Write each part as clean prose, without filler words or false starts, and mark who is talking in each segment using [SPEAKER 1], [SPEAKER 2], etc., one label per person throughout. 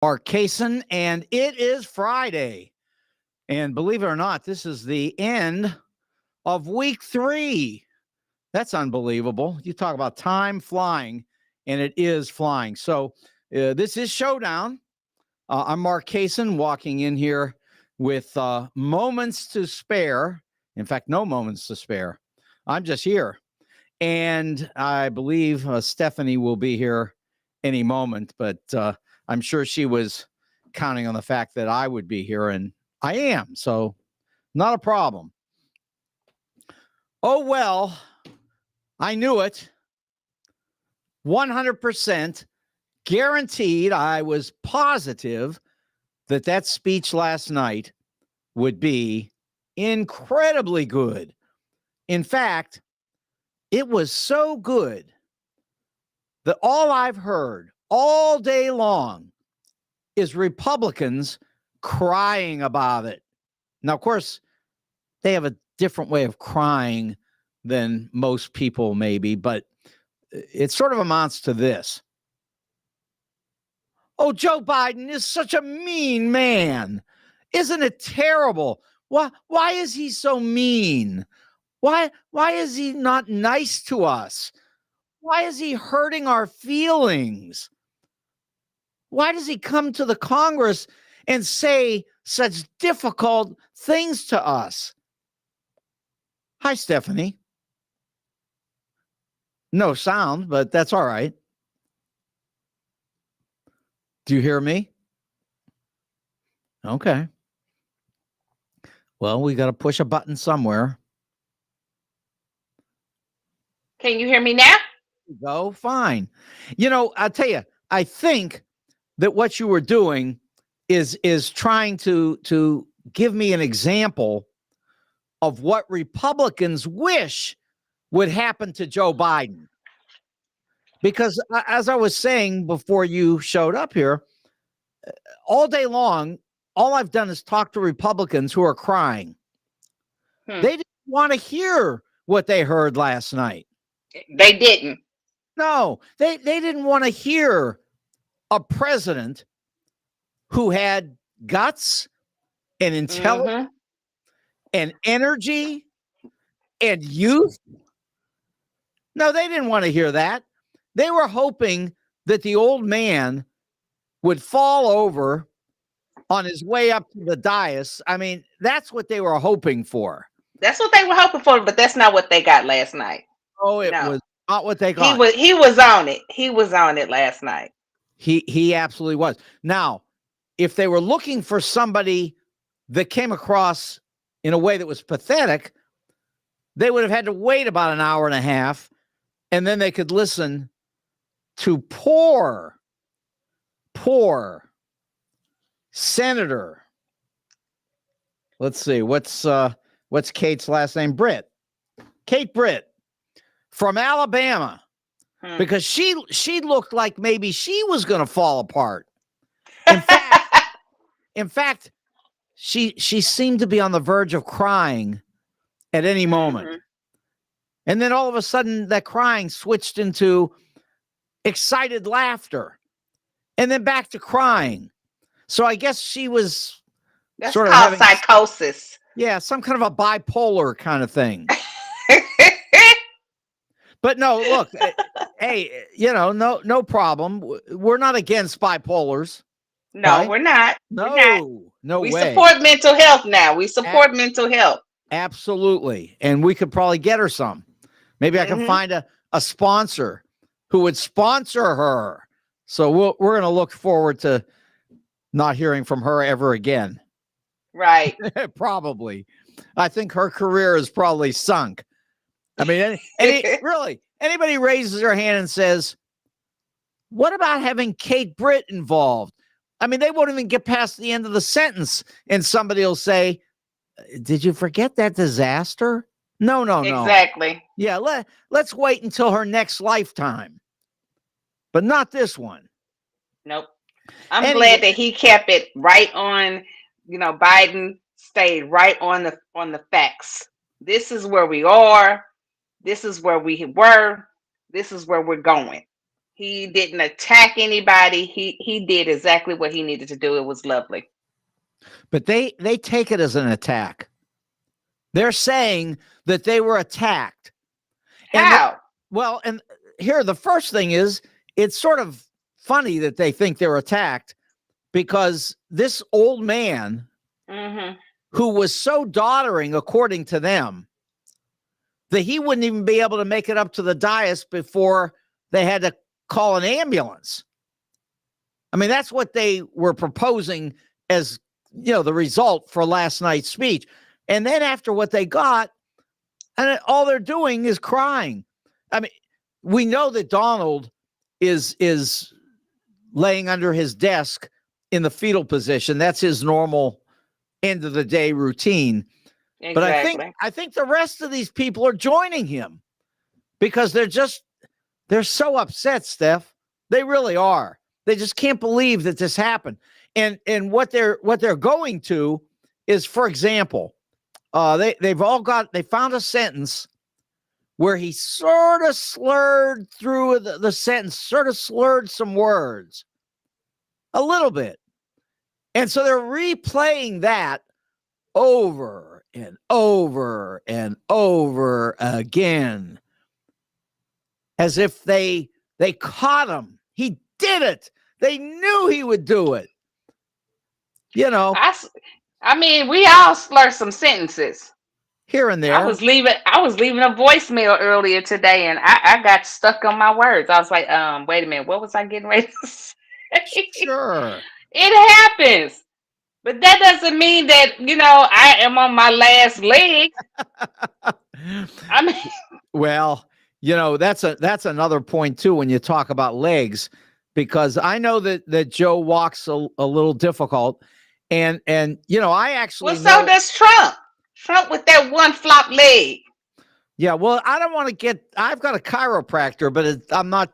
[SPEAKER 1] Mark Kaysen, and it is Friday. And believe it or not, this is the end of week 3. That's unbelievable. You talk about time flying, and it is flying. So this is Showdown. I'm Mark Kaysen, walking in here with moments to spare. In fact, no moments to spare. I'm just here. And I believe Stephanie will be here any moment, but I'm sure she was counting on the fact that I would be here, and I am. So not a problem. Oh, well, I knew it. 100% guaranteed. I was positive that that speech last night would be incredibly good. In fact, it was so good that all I've heard all day long is Republicans crying about it. Now, of course, they have a different way of crying than most people, maybe, but it sort of amounts to this. Oh, Joe Biden is such a mean man. Isn't it terrible? Why is he so mean? Why is he not nice to us? Why is he hurting our feelings? Why does he come to the Congress and say such difficult things to us? Hi, Stephanie. No sound, but that's all right. Do you hear me? Okay. Well, we got to push a button somewhere.
[SPEAKER 2] Can you hear me now?
[SPEAKER 1] Go, fine. I'll tell you, I think that what you were doing is trying to give me an example of what Republicans wish would happen to Joe Biden. Because as I was saying before you showed up here, all day long, all I've done is talk to Republicans who are crying. They didn't want to hear what they heard last night.
[SPEAKER 2] They didn't.
[SPEAKER 1] No, they didn't want to hear a president who had guts and intelligence and energy and youth. No, they didn't want to hear that. They were hoping that the old man would fall over on his way up to the dais. I mean, that's what they were hoping for.
[SPEAKER 2] That's what they were hoping for, but that's not what they got last night.
[SPEAKER 1] Oh, it was not what they got.
[SPEAKER 2] He was on it. He was on it last night.
[SPEAKER 1] He absolutely was. Now, if they were looking for somebody that came across in a way that was pathetic, they would have had to wait about an hour and a half, and then they could listen to poor Senator. Let's see, what's Kate's last name? Kate Britt from Alabama, because she looked like maybe she was going to fall apart. In fact, she seemed to be on the verge of crying at any moment. And then all of a sudden that crying switched into excited laughter and then back to crying. So I guess she was
[SPEAKER 2] sort of having psychosis.
[SPEAKER 1] Yeah, some kind of a bipolar kind of thing. But no, look, hey, no problem. We're not against bipolars.
[SPEAKER 2] No, right? We're not.
[SPEAKER 1] No
[SPEAKER 2] we
[SPEAKER 1] way.
[SPEAKER 2] We support mental health now. We support mental health.
[SPEAKER 1] Absolutely. And we could probably get her some. Maybe I can find a sponsor who would sponsor her. So we're going to look forward to not hearing from her ever again.
[SPEAKER 2] Right.
[SPEAKER 1] Probably. I think her career is probably sunk. I mean, really, anybody raises their hand and says, what about having Kate Britt involved? I mean, they won't even get past the end of the sentence and somebody will say, did you forget that disaster? No.
[SPEAKER 2] Exactly.
[SPEAKER 1] Yeah, let's wait until her next lifetime. But not this one.
[SPEAKER 2] Nope. I'm glad that he kept it right on, Biden stayed right on the facts. This is where we are. This is where we were. This is where we're going. He didn't attack anybody. He did exactly what he needed to do. It was lovely.
[SPEAKER 1] But they take it as an attack. They're saying that they were attacked.
[SPEAKER 2] How?
[SPEAKER 1] And here the first thing is, it's sort of funny that they think they're attacked because this old man who was so doddering, according to them, that he wouldn't even be able to make it up to the dais before they had to call an ambulance. I mean, that's what they were proposing as, the result for last night's speech. And then after what they got, and all they're doing is crying. I mean, we know that Donald is laying under his desk in the fetal position. That's his normal end of the day routine. Exactly. But I think the rest of these people are joining him because they're so upset, Steph. They really are. They just can't believe that this happened. And what they're going to is, for example, they found a sentence where he sort of slurred through the sentence, sort of slurred some words a little bit. And so they're replaying that over and over and over again, as if they caught him. He did it. They knew he would do it.
[SPEAKER 2] I mean, we all slur some sentences
[SPEAKER 1] here and there.
[SPEAKER 2] I was leaving a voicemail earlier today, and I got stuck on my words. I was like, wait a minute, what was I getting ready to say?
[SPEAKER 1] Sure.
[SPEAKER 2] It happens. But that doesn't mean that, I am on my last leg. I mean,
[SPEAKER 1] well, that's another point too when you talk about legs, because I know that Joe walks a little difficult, and I actually
[SPEAKER 2] so does Trump. Trump with that one flop leg.
[SPEAKER 1] Yeah, well, I don't want to get. I've got a chiropractor, but I'm not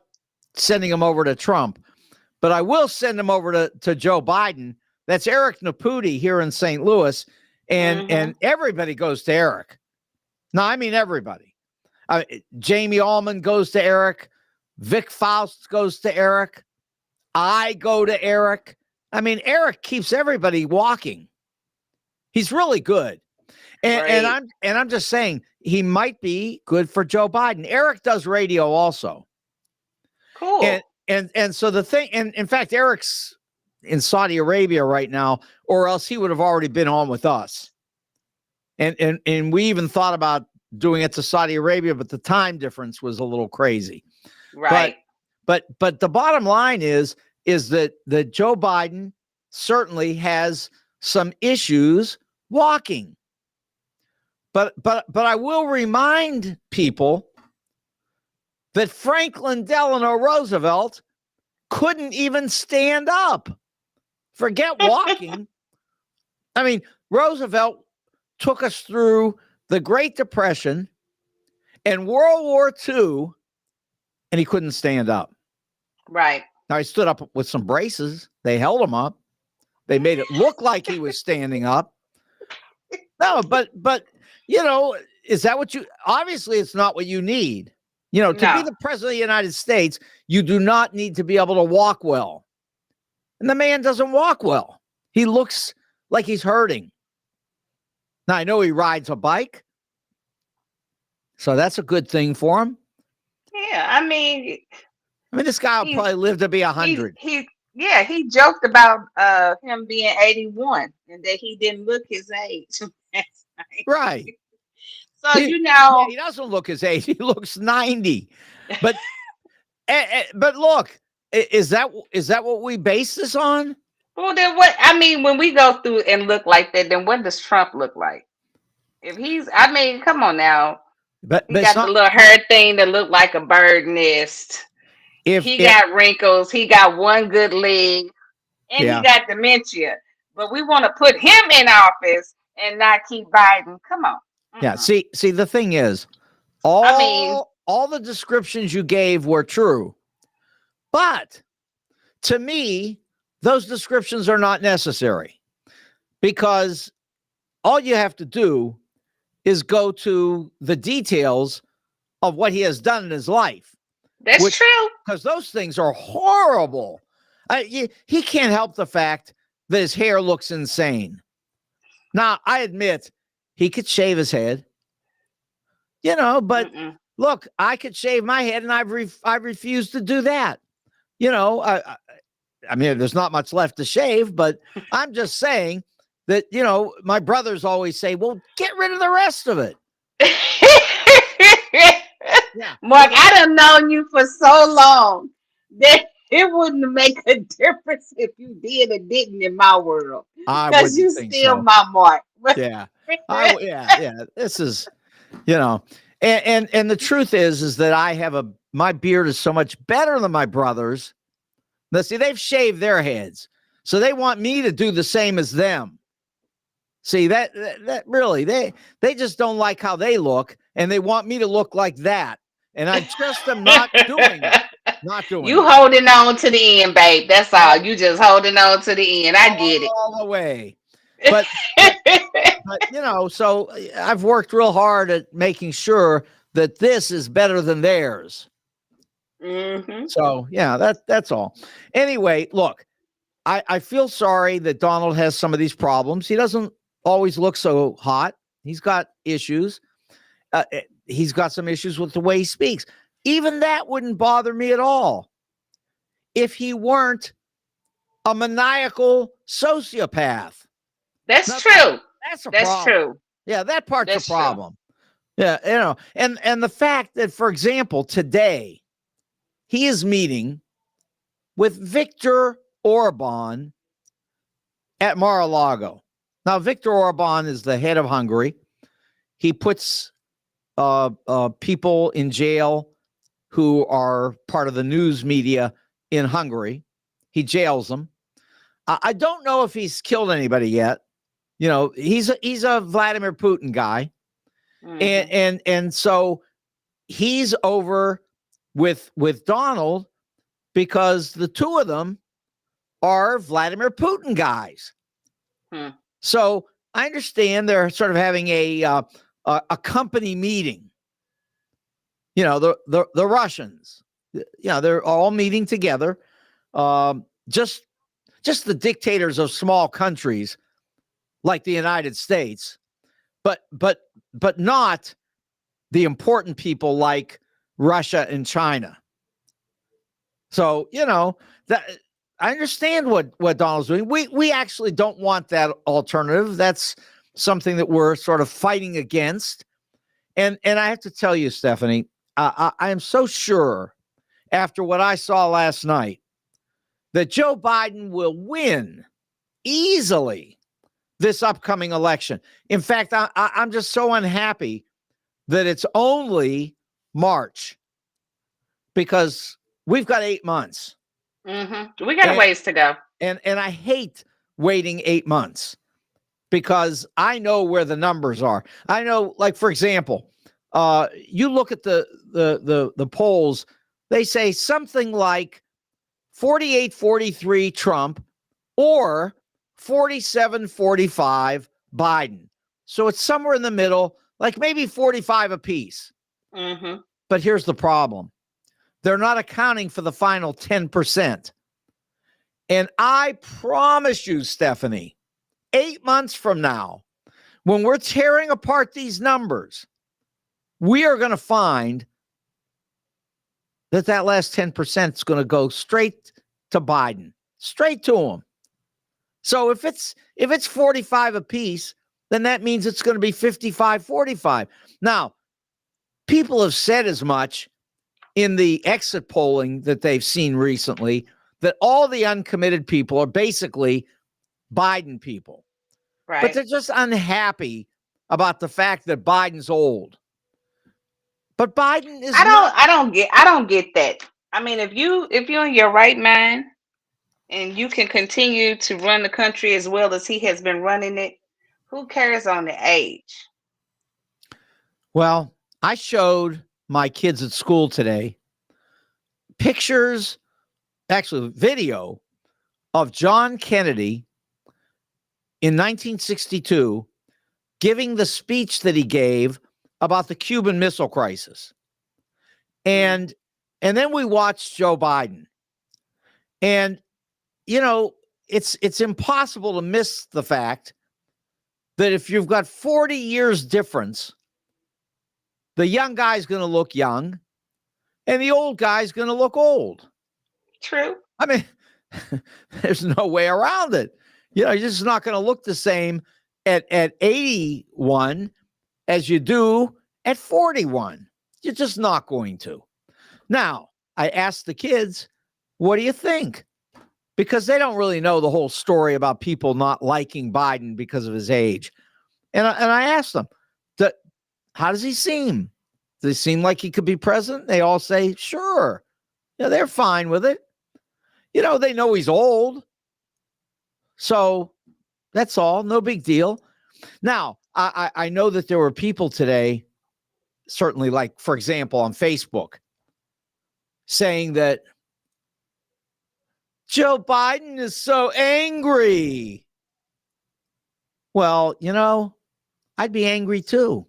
[SPEAKER 1] sending him over to Trump. But I will send him over to Joe Biden. That's Eric Naputi here in St. Louis, and everybody goes to Eric. No, I mean everybody. Jamie Allman goes to Eric. Vic Faust goes to Eric. I go to Eric. I mean, Eric keeps everybody walking. He's really good. And I'm just saying he might be good for Joe Biden. Eric does radio also.
[SPEAKER 2] Cool.
[SPEAKER 1] And so the thing, and in fact, Eric's in Saudi Arabia right now, or else he would have already been on with us. And we even thought about doing it to Saudi Arabia, but the time difference was a little crazy.
[SPEAKER 2] Right.
[SPEAKER 1] But the bottom line is that Joe Biden certainly has some issues walking. But I will remind people that Franklin Delano Roosevelt couldn't even stand up. Forget walking. I mean, Roosevelt took us through the Great Depression and World War II, and he couldn't stand up.
[SPEAKER 2] Right.
[SPEAKER 1] Now, he stood up with some braces. They held him up. They made it look like he was standing up. No, but is that what obviously it's not what you need. To be the president of the United States, you do not need to be able to walk well. And the man doesn't walk well. He looks like he's hurting. Now, I know he rides a bike, so that's a good thing for him.
[SPEAKER 2] Yeah, I mean,
[SPEAKER 1] this guy will probably live to be 100.
[SPEAKER 2] He joked about him being 81 and that he didn't look his age.
[SPEAKER 1] Right.
[SPEAKER 2] So
[SPEAKER 1] he doesn't look his age. He looks 90. But but look, is that what we base this on?
[SPEAKER 2] Well, then what? I mean, when we go through and look like that, then what does Trump look like? If come on now.
[SPEAKER 1] But
[SPEAKER 2] he got the little hair thing that looked like a bird nest. He got wrinkles. He got one good leg, and he got dementia. But we want to put him in office and not keep Biden. Come on.
[SPEAKER 1] Yeah. See, the thing is, all the descriptions you gave were true, but to me, those descriptions are not necessary, because all you have to do is go to the details of what he has done in his life.
[SPEAKER 2] That's true.
[SPEAKER 1] Because those things are horrible. He can't help the fact that his hair looks insane. Now, I admit he could shave his head, but look, I could shave my head, and I've refused to do that. I mean, there's not much left to shave, but I'm just saying that, my brothers always say, well, get rid of the rest of it.
[SPEAKER 2] Yeah. Mark, I done known you for so long that it wouldn't make a difference if you did or didn't in my world. Because you still my Mark.
[SPEAKER 1] Yeah. Yeah. This is, and the truth is that my beard is so much better than my brothers. Now, see, they've shaved their heads, so they want me to do the same as them. See, that really, they just don't like how they look, and they want me to look like that. And I just am not doing it. Not doing
[SPEAKER 2] you
[SPEAKER 1] it.
[SPEAKER 2] Holding on to the end, babe. That's all. You just holding on to the end. I get it.
[SPEAKER 1] All the way. But so I've worked real hard at making sure that this is better than theirs.
[SPEAKER 2] Mm-hmm.
[SPEAKER 1] So, yeah, that's all. Anyway, look, I feel sorry that Donald has some of these problems. He doesn't always look so hot. He's got issues. He's got some issues with the way he speaks. Even that wouldn't bother me at all if he weren't a maniacal sociopath.
[SPEAKER 2] That's true.
[SPEAKER 1] That's a
[SPEAKER 2] That's
[SPEAKER 1] problem.
[SPEAKER 2] true.
[SPEAKER 1] Yeah, that part's a problem. True. Yeah, and the fact that, for example, today he is meeting with Viktor Orban at Mar-a-Lago. Now, Viktor Orban is the head of Hungary. He puts people in jail who are part of the news media in Hungary. He jails them. I don't know if he's killed anybody yet. He's a Vladimir Putin guy. Mm-hmm. And so he's over with Donald because the two of them are Vladimir Putin guys. So I understand they're sort of having a company meeting. The Russians, they're all meeting together. Just the dictators of small countries like the United States, but not the important people like Russia and China. So, that I understand what Donald's doing. We actually don't want that alternative. That's something that we're sort of fighting against. And I have to tell you, Stephanie, I am so sure after what I saw last night that Joe Biden will win easily this upcoming election. In fact, I'm just so unhappy that it's only March because we've got 8 months.
[SPEAKER 2] Mm-hmm. We got a ways to go.
[SPEAKER 1] And I hate waiting 8 months because I know where the numbers are. I know, like, for example, you look at the polls, they say something like 48-43 Trump or 47-45 Biden. So it's somewhere in the middle, like maybe 45 apiece.
[SPEAKER 2] Mm-hmm.
[SPEAKER 1] But here's the problem. They're not accounting for the final 10%. And I promise you, Stephanie, 8 months from now, when we're tearing apart these numbers, we are going to find that last 10% is going to go straight to Biden, straight to him. So if it's 45 apiece, then that means it's going to be 55-45. Now, people have said as much in the exit polling that they've seen recently that all the uncommitted people are basically Biden people.
[SPEAKER 2] Right.
[SPEAKER 1] But they're just unhappy about the fact that Biden's old. But Biden is
[SPEAKER 2] I don't get that. I mean, if you're in your right mind and you can continue to run the country as well as he has been running it, who cares on the age?
[SPEAKER 1] Well, I showed my kids at school today pictures, actually video, of John Kennedy in 1962 giving the speech that he gave about the Cuban Missile Crisis. And And then we watched Joe Biden. And, it's impossible to miss the fact that if you've got 40 years difference, the young guy's going to look young and the old guy's going to look old.
[SPEAKER 2] True.
[SPEAKER 1] I mean, there's no way around it. You're just not going to look the same at 81 as you do at 41. You're just not going to. Now, I asked the kids, what do you think? Because they don't really know the whole story about people not liking Biden because of his age. And I asked them, how does he seem? Does he seem like he could be president? They all say, sure. They're fine with it. They know he's old. So that's all. No big deal. Now, I know that there were people today, certainly like, for example, on Facebook, saying that Joe Biden is so angry. Well, I'd be angry too.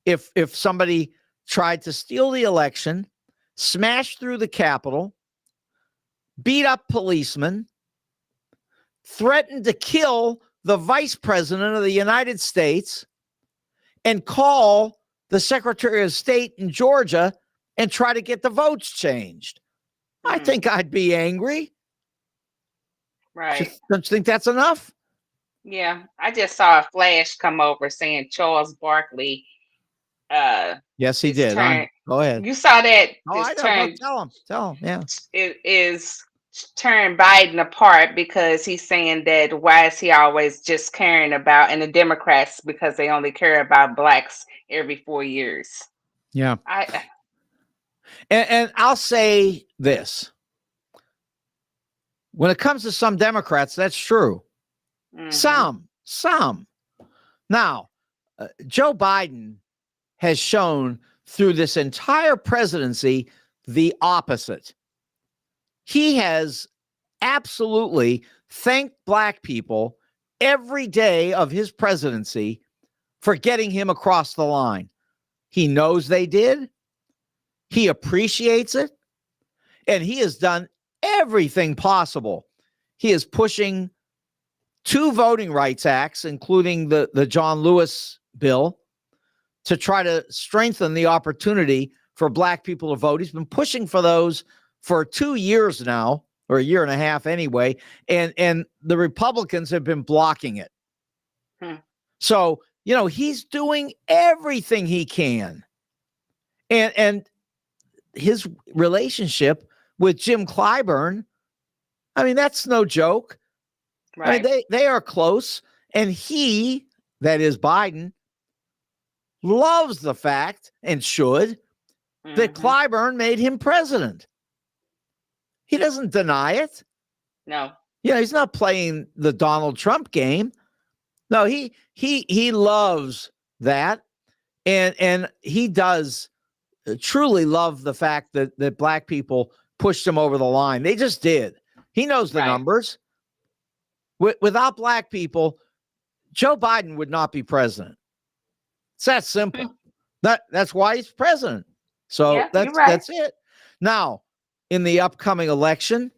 [SPEAKER 1] If somebody tried to steal the election, smash through the Capitol, beat up policemen, threatened to kill the vice president of the United States, and call the Secretary of State in Georgia and try to get the votes changed. I think I'd be angry.
[SPEAKER 2] Right.
[SPEAKER 1] Don't you think that's enough?
[SPEAKER 2] Yeah. I just saw a flash come over saying Charles Barkley.
[SPEAKER 1] Yes, he did. Go ahead.
[SPEAKER 2] You saw that?
[SPEAKER 1] Oh, I know. Tell him. Yeah.
[SPEAKER 2] It is turn Biden apart because he's saying that why is he always just caring about, and the Democrats, because they only care about blacks every 4 years.
[SPEAKER 1] Yeah. And I'll say this. When it comes to some Democrats, that's true. Mm-hmm. Some. Now, Joe Biden has shown through this entire presidency the opposite. He has absolutely thanked black people every day of his presidency for getting him across the line. He knows they did. He appreciates it. And he has done everything possible. He is pushing 2 voting rights acts, including the John Lewis bill, to try to strengthen the opportunity for black people to vote. He's been pushing for those for 2 years now, or a year and a half anyway, and the Republicans have been blocking it. So, he's doing everything he can. And his relationship with Jim Clyburn, I mean, that's no joke. Right. I mean, they are close, and he, that is Biden, loves the fact, and should, that Clyburn made him president. He doesn't deny it.
[SPEAKER 2] No.
[SPEAKER 1] He's not playing the Donald Trump game. No, he loves that, and he does truly love the fact that black people pushed him over the line. They just did. He knows the numbers. Without black people, Joe Biden would not be president. It's that simple. That's why he's president. So that's it. Now, in the upcoming election,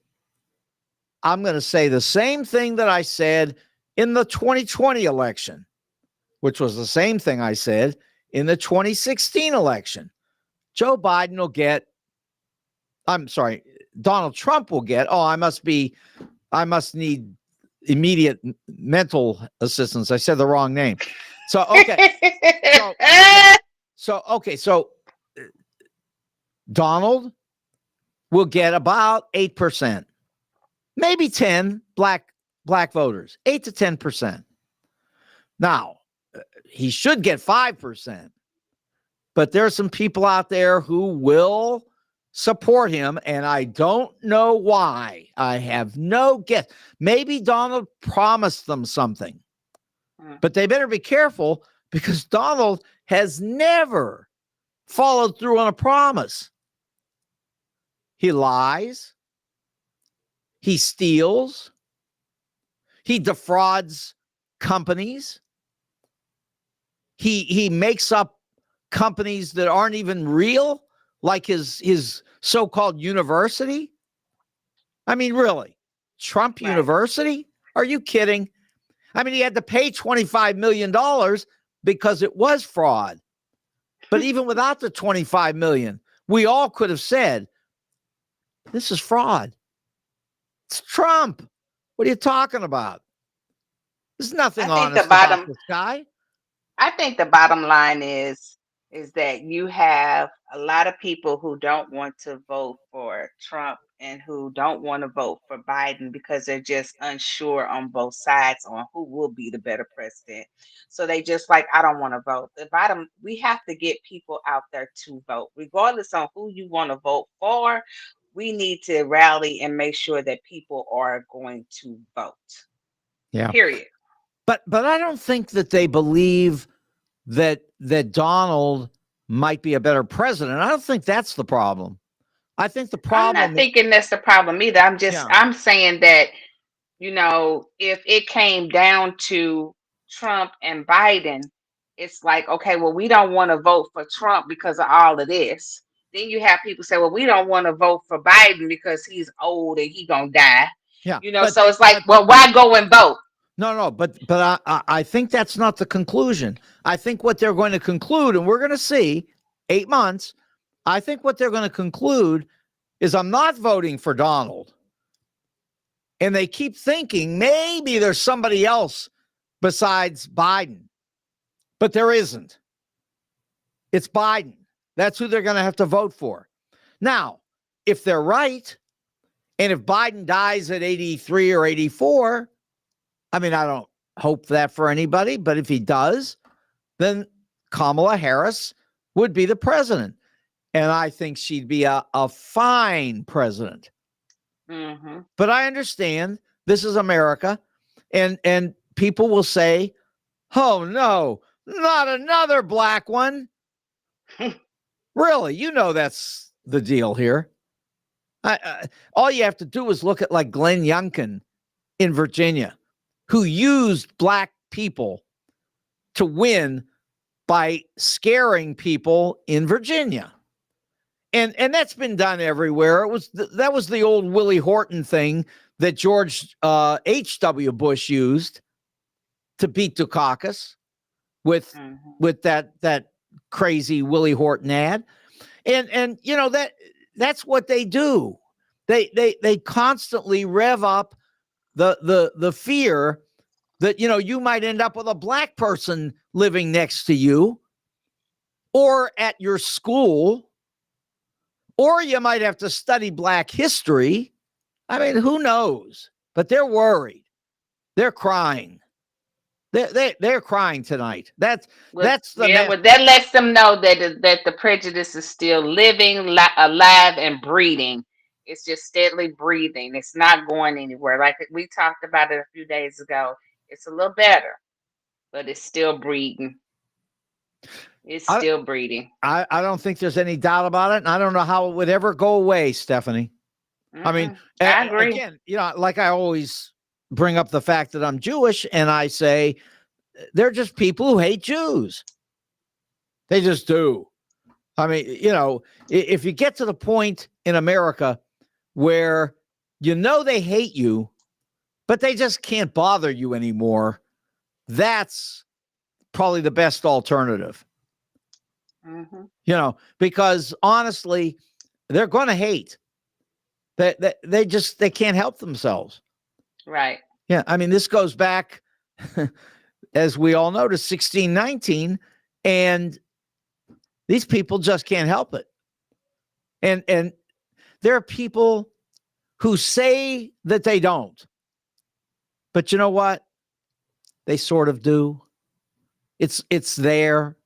[SPEAKER 1] I'm going to say the same thing that I said in the 2020 election, which was the same thing I said in the 2016 election. Donald Trump will get, I must need immediate mental assistance. I said the wrong name. So, okay. So Donald will get about 8%, maybe 10 black voters, 8 to 10%. Now, he should get 5%, but there are some people out there who will support him, and I don't know why. I have no guess. Maybe Donald promised them something, but they better be careful, because Donald has never followed through on a promise. He lies. He steals. He defrauds companies. He makes up companies that aren't even real like his so-called university? I mean, really? Trump
[SPEAKER 2] Right.
[SPEAKER 1] University? Are you kidding? I mean, he had to pay $25 million because it was fraud. But even without the 25 million, we all could have said, this is fraud. It's Trump. What are you talking about? There's nothing
[SPEAKER 2] I think the
[SPEAKER 1] honest about
[SPEAKER 2] bottom
[SPEAKER 1] this guy.
[SPEAKER 2] I think the bottom line is that you have a lot of people who don't want to vote for Trump and who don't want to vote for Biden because they're just unsure on both sides on who will be the better president. So they just like, I don't want to vote. The bottom, we have to get people out there to vote, regardless on who you want to vote for. We need to rally and make sure that people are going to vote.
[SPEAKER 1] Yeah.
[SPEAKER 2] Period.
[SPEAKER 1] But I don't think that they believe that Donald might be a better president. I don't think that's the problem. I think the
[SPEAKER 2] I'm not
[SPEAKER 1] problem,
[SPEAKER 2] thinking that's the problem either.
[SPEAKER 1] yeah,
[SPEAKER 2] I'm saying that, if it came down to Trump and Biden, it's like, okay, well, we don't want to vote for Trump because of all of this. Then you have people say, well, we don't want to vote for Biden because he's old and he gonna die.
[SPEAKER 1] yeah.
[SPEAKER 2] So it's like, well, why go and vote?
[SPEAKER 1] No. But I think that's not the conclusion. I think what they're going to conclude, and we're going to see 8 months. I think what they're going to conclude is I'm not voting for Donald. And they keep thinking maybe there's somebody else besides Biden, but there isn't. It's Biden. That's who they're going to have to vote for. Now, if they're right, and if Biden dies at 83 or 84, I mean, I don't hope that for anybody, but if he does, then Kamala Harris would be the president. And I think she'd be a fine president.
[SPEAKER 2] Mm-hmm.
[SPEAKER 1] But I understand this is America, and people will say, oh, no, not another black one. Really, that's the deal here. All you have to do is look at like Glenn Youngkin in Virginia, who used black people to win by scaring people in Virginia. And that's been done everywhere. That was the old Willie Horton thing that George H.W. Bush used to beat Dukakis with that crazy Willie Horton ad. And that's what they do. They constantly rev up the fear that you might end up with a black person living next to you or at your school, or you might have to study black history. I mean, who knows? But they're worried. They're crying. They're crying tonight. That lets
[SPEAKER 2] them know that the prejudice is still living, alive, and breathing. It's just steadily breathing. It's not going anywhere. Like we talked about it a few days ago. It's a little better, but it's still breathing. It's still breathing.
[SPEAKER 1] I don't think there's any doubt about it. And I don't know how it would ever go away, Stephanie. I mean,
[SPEAKER 2] I agree.
[SPEAKER 1] Again, like I always bring up the fact that I'm Jewish, and I say they're just people who hate Jews. They just do. I mean, if you get to the point in America where they hate you, but they just can't bother you anymore, that's probably the best alternative.
[SPEAKER 2] Mm-hmm.
[SPEAKER 1] Because honestly, they're going to hate. They can't help themselves.
[SPEAKER 2] Right.
[SPEAKER 1] Yeah. I mean, this goes back, as we all know, to 1619, and these people just can't help it. And there are people who say that they don't, but you know what? They sort of do. It's there.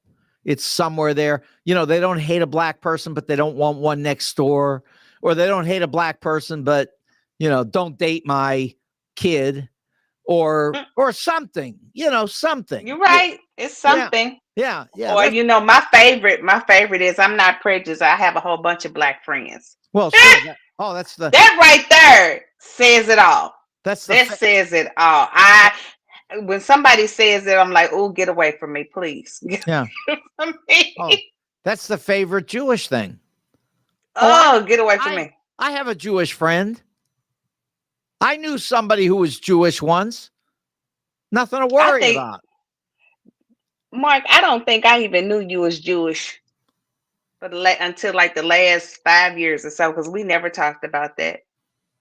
[SPEAKER 1] It's somewhere there. They don't hate a black person, but they don't want one next door. Or they don't hate a black person, but, don't date my kid or something, something.
[SPEAKER 2] You're right. It's something.
[SPEAKER 1] Yeah.
[SPEAKER 2] Or, my favorite is I'm not prejudiced. I have a whole bunch of black friends.
[SPEAKER 1] Well, sure. That
[SPEAKER 2] right there says it all. That says it all. When somebody says it, I'm like, oh, get away from me, please.
[SPEAKER 1] Yeah.
[SPEAKER 2] From me.
[SPEAKER 1] Oh, that's the favorite Jewish thing. Oh,
[SPEAKER 2] Oh, get away from
[SPEAKER 1] I,
[SPEAKER 2] me.
[SPEAKER 1] I have a Jewish friend. I knew somebody who was Jewish once. Nothing to
[SPEAKER 2] I
[SPEAKER 1] worry
[SPEAKER 2] think,
[SPEAKER 1] about.
[SPEAKER 2] Mark, I don't think I even knew you was Jewish for until like the last 5 years or so, because we never talked about that.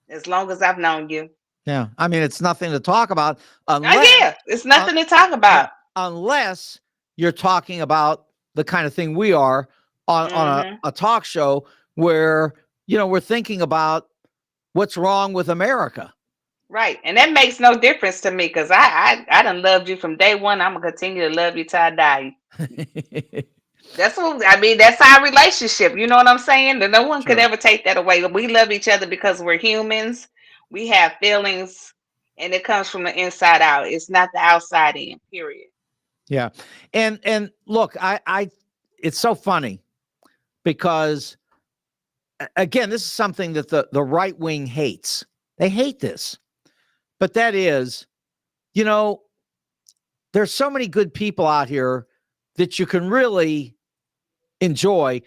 [SPEAKER 2] As long as I've known you.
[SPEAKER 1] Yeah. I mean, it's nothing to talk about
[SPEAKER 2] Oh
[SPEAKER 1] unless,
[SPEAKER 2] yeah, it's
[SPEAKER 1] uh,
[SPEAKER 2] nothing to talk
[SPEAKER 1] yeah,
[SPEAKER 2] about.
[SPEAKER 1] unless you're talking about the kind of thing we are on
[SPEAKER 2] Hmm.
[SPEAKER 1] a talk show where, we're thinking about what's wrong with America.
[SPEAKER 2] Right, and that makes no difference to me because I done loved you from day one. I'm gonna continue to love you till I die. That's what I mean. That's our relationship. You know what I'm saying? That no one could
[SPEAKER 1] Sure.
[SPEAKER 2] ever take that away. We love each other because we're humans. We have feelings, and it comes from the inside out. It's not the outside in. Period.
[SPEAKER 1] Yeah. And look, I it's so funny because again, this is something that the right wing hates. They hate this. But that is, you know, there's so many good people out here that you can really enjoy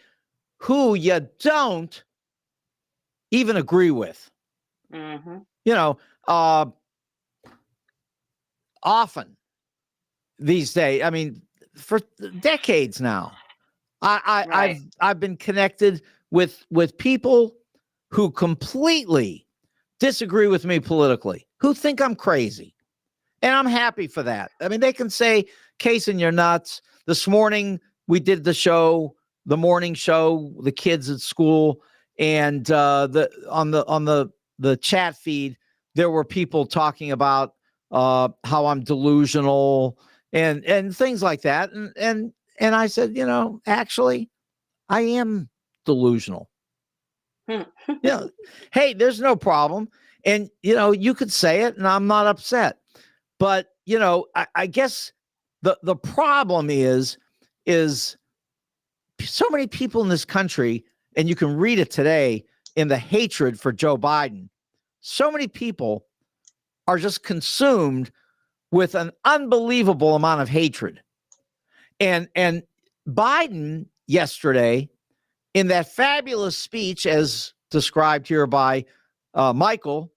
[SPEAKER 1] who you don't even agree with.
[SPEAKER 2] Hmm.
[SPEAKER 1] You know, uh, often these days, I mean, for decades now,
[SPEAKER 2] Right.
[SPEAKER 1] I've been connected with people who completely disagree with me politically, who think I'm crazy. And I'm happy for that. I mean, they can say, Kason, you're nuts. This morning we did the morning show, the kids at school, and the on the chat feed, there were people talking about how I'm delusional and things like that. And I said, actually, I am delusional.
[SPEAKER 2] Hmm.
[SPEAKER 1] Yeah. Hey, there's no problem. And you could say it and I'm not upset. But, I guess the problem is so many people in this country, and you can read it today in the hatred for Joe Biden. So many people are just consumed with an unbelievable amount of hatred. And Biden yesterday, in that fabulous speech, as described here by Michael,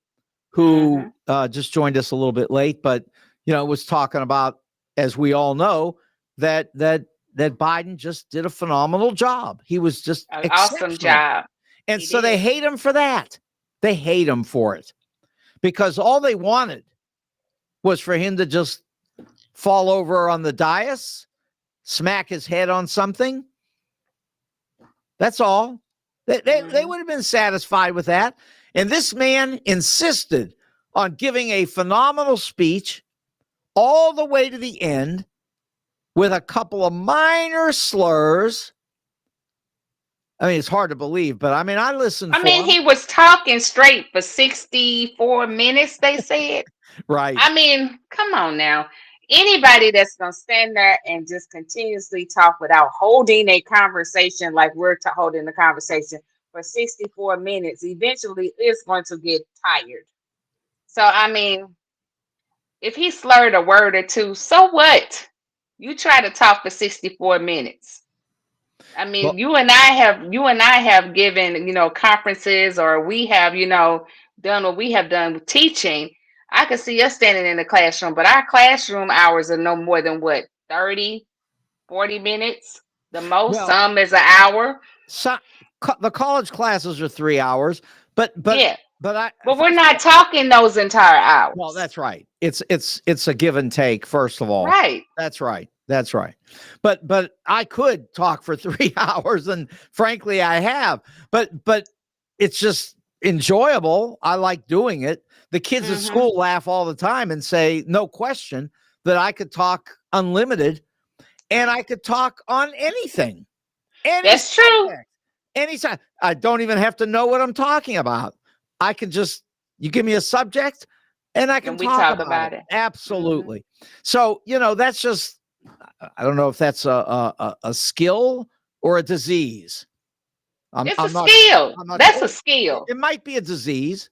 [SPEAKER 1] who
[SPEAKER 2] Hmm.
[SPEAKER 1] just joined us a little bit late, but was talking about, as we all know, that Biden just did a phenomenal job. He was just
[SPEAKER 2] An awesome
[SPEAKER 1] exceptional,
[SPEAKER 2] job.
[SPEAKER 1] and
[SPEAKER 2] He
[SPEAKER 1] so they
[SPEAKER 2] did.
[SPEAKER 1] hate him for that. They hate him for it because all they wanted was for him to just fall over on the dais, smack his head on something. That's all. They
[SPEAKER 2] Hmm.
[SPEAKER 1] would have been satisfied with that. And this man insisted on giving a phenomenal speech all the way to the end with a couple of minor slurs. I mean, it's hard to believe, but I mean, I listened
[SPEAKER 2] I
[SPEAKER 1] for
[SPEAKER 2] mean,
[SPEAKER 1] him.
[SPEAKER 2] he was talking straight for 64 minutes. They said.
[SPEAKER 1] Right.
[SPEAKER 2] I mean, come on now. Anybody that's gonna stand there and just continuously talk without holding a conversation like we're holding the conversation for 64 minutes, eventually is going to get tired. So I mean, if he slurred a word or two, so what? You try to talk for 64 minutes. I mean,
[SPEAKER 1] Well,
[SPEAKER 2] you and I have given, conferences, or we have, done what we have done with teaching. I could see us standing in the classroom, but our classroom hours are no more than what, 30, 40 minutes? The most,
[SPEAKER 1] well,
[SPEAKER 2] some is an hour.
[SPEAKER 1] so, the college classes are 3 hours, but but
[SPEAKER 2] Yeah.
[SPEAKER 1] but I
[SPEAKER 2] But we're
[SPEAKER 1] first of
[SPEAKER 2] not
[SPEAKER 1] all,
[SPEAKER 2] talking those entire
[SPEAKER 1] well,
[SPEAKER 2] hours.
[SPEAKER 1] that's right. It's a give and take. First of all,
[SPEAKER 2] Right.
[SPEAKER 1] that's right. That's right. But I could talk for 3 hours, and frankly, I have. But it's just enjoyable. I like doing it. The kids at
[SPEAKER 2] Hmm.
[SPEAKER 1] school laugh all the time and say, no question, that I could talk unlimited, and I could talk on anything, any
[SPEAKER 2] That's true.
[SPEAKER 1] subject, anytime. I don't even have to know what I'm talking about. I can just, you give me a subject and I can
[SPEAKER 2] And we
[SPEAKER 1] talk
[SPEAKER 2] talk
[SPEAKER 1] about it.
[SPEAKER 2] about it. Hmm.
[SPEAKER 1] Absolutely. So, that's just, I don't know if that's a skill or a disease.
[SPEAKER 2] It's a
[SPEAKER 1] I'm not,
[SPEAKER 2] skill.
[SPEAKER 1] I'm not
[SPEAKER 2] That's a
[SPEAKER 1] sure.
[SPEAKER 2] skill.
[SPEAKER 1] It might be a disease,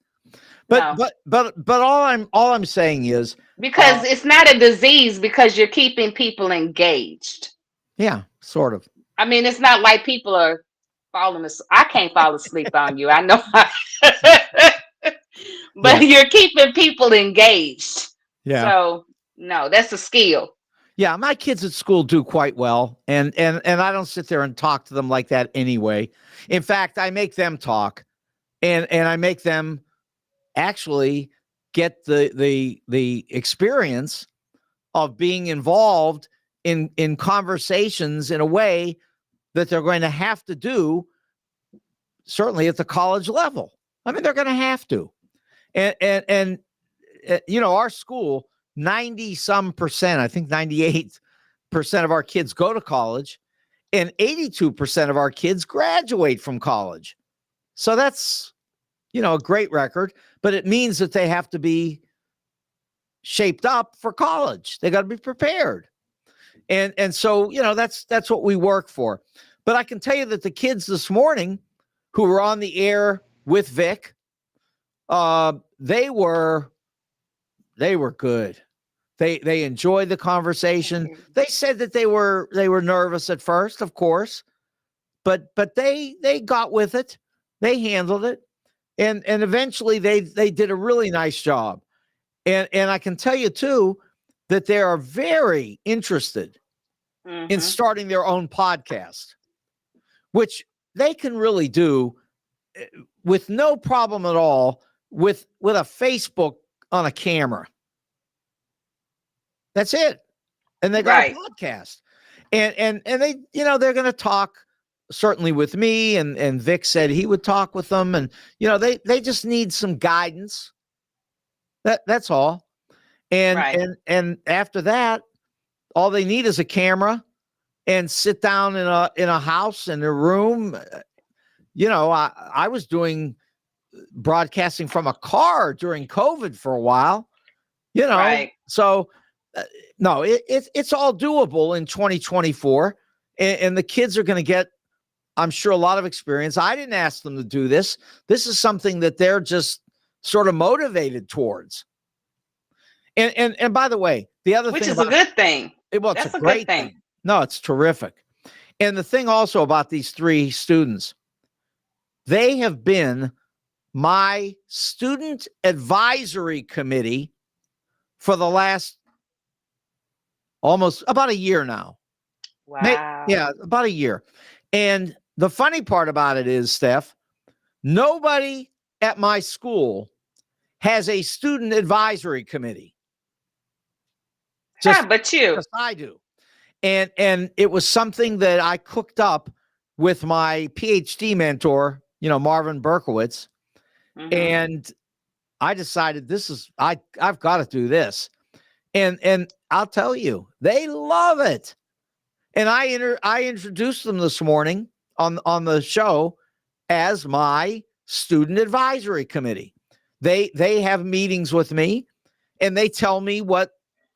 [SPEAKER 1] but,
[SPEAKER 2] No.
[SPEAKER 1] all I'm saying is,
[SPEAKER 2] Because it's not a disease because you're keeping people engaged.
[SPEAKER 1] yeah, sort of.
[SPEAKER 2] I mean, it's not like people are falling asleep. I can't fall asleep on you. I know.
[SPEAKER 1] Yeah.
[SPEAKER 2] But you're keeping people engaged.
[SPEAKER 1] Yeah.
[SPEAKER 2] So no, that's a skill.
[SPEAKER 1] Yeah, my kids at school do quite well, and I don't sit there and talk to them like that anyway. In fact, I make them talk, and I make them actually get the experience of being involved in conversations in a way that they're going to have to do, certainly at the college level. I mean, they're going to have to, and our school, 90 some percent, I think 98% of our kids go to college, and 82% of our kids graduate from college. So that's, a great record, but it means that they have to be shaped up for college. They got to be prepared. And so, that's what we work for. But I can tell you that the kids this morning who were on the air with Vic, they were good. They enjoyed the conversation. They said that they were nervous at first, of course, but they got with it. They handled it, and eventually they did a really nice job. And I can tell you too that they are very interested in starting their own podcast, which they can really do with no problem at all with a Facebook on a camera. That's it. And they got a podcast. And they, they're going to talk certainly with me, and Vic said he would talk with them, and they just need some guidance. That's all. And after that, all they need is a camera and sit down in a house, in a room. I was doing broadcasting from a car during COVID for a while, so no, it's all doable in 2024, and the kids are going to get, I'm sure, a lot of experience. I didn't ask them to do this. This is something that they're just sort of motivated towards. And by the way, the other
[SPEAKER 2] thing, which
[SPEAKER 1] is
[SPEAKER 2] a good thing.
[SPEAKER 1] It's a great thing. No, it's terrific. And the thing also about these three students, they have been my student advisory committee for the last almost about a year now.
[SPEAKER 2] Wow.
[SPEAKER 1] Yeah, about a year. And the funny part about it is, Steph, nobody at my school has a student advisory committee.
[SPEAKER 2] But you.
[SPEAKER 1] Just I do. And it was something that I cooked up with my PhD mentor, Marvin Berkowitz. And I decided I've got to do this. And I'll tell you, they love it. And I introduced them this morning on the show as my student advisory committee. They have meetings with me, and they tell me what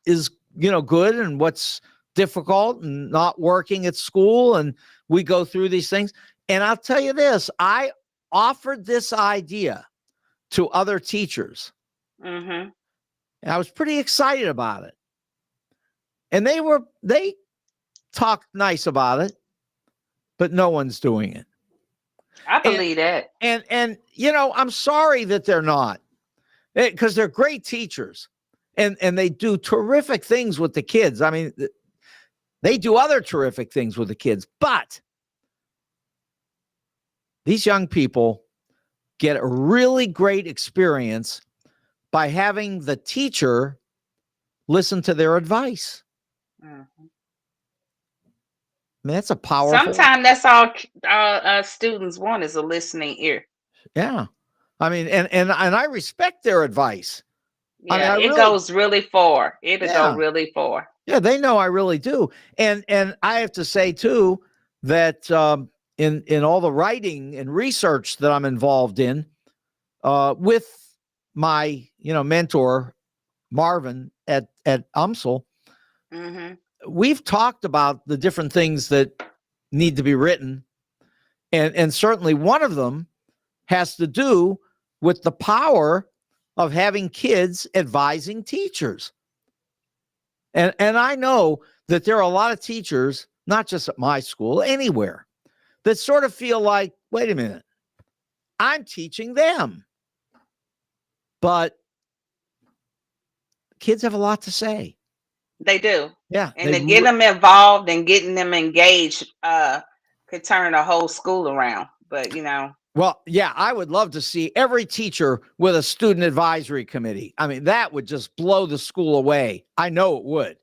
[SPEAKER 1] is, good and what's difficult and not working at school. And we go through these things. And I'll tell you this, I offered this idea to other teachers. And I was pretty excited about it. And they talked nice about it, but no one's doing it.
[SPEAKER 2] I believe that.
[SPEAKER 1] And I'm sorry that they're not, because they're great teachers, and they do terrific things with the kids. I mean, they do other terrific things with the kids, but these young people get a really great experience by having the teacher listen to their advice. I mean, that's a powerful.
[SPEAKER 2] Sometimes that's all students want, is a listening ear.
[SPEAKER 1] Yeah, I mean, and I respect their advice.
[SPEAKER 2] Yeah, it goes really far. It'll go really far.
[SPEAKER 1] Yeah, they know I really do, and I have to say too that in all the writing and research that I'm involved in, with my mentor Marvin at UMSL, we've talked about the different things that need to be written, and certainly one of them has to do with the power of having kids advising teachers. And I know that there are a lot of teachers, not just at my school, anywhere, that sort of feel like, wait a minute, I'm teaching them. But kids have a lot to say.
[SPEAKER 2] They do.
[SPEAKER 1] Yeah.
[SPEAKER 2] And to get them involved and getting them engaged could turn a whole school around. But,
[SPEAKER 1] Well, yeah, I would love to see every teacher with a student advisory committee. I mean, that would just blow the school away. I know it would.